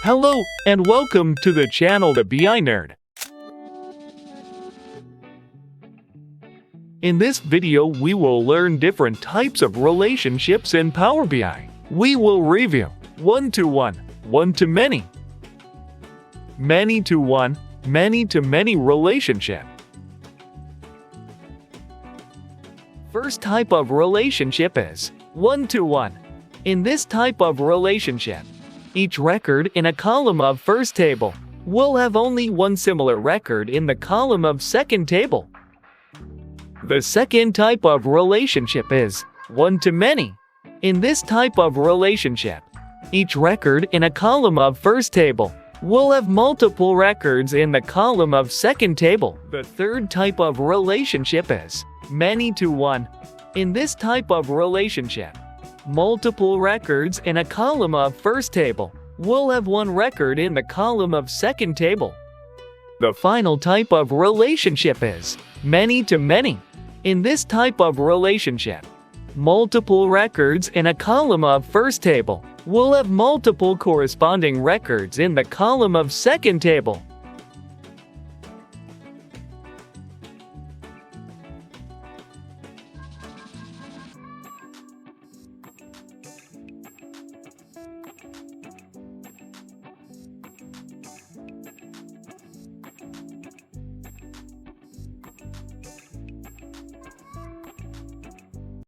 Hello, and welcome to the channel The BI Nerd. In this video, we will learn different types of relationships in Power BI. We will review one-to-one, one-to-many, many-to-one, many-to-many relationship. First type of relationship is one-to-one. In this type of relationship, each record in a column of first table will have only one similar record in the column of second table. The second type of relationship is one-to-many. In this type of relationship, each record in a column of first table will have multiple records in the column of second table. The third type of relationship is many-to-one. In this type of relationship, multiple records in a column of first table will have one record in the column of second table. The final type of relationship is many-to-many. In this type of relationship, multiple records in a column of first table will have multiple corresponding records in the column of second table.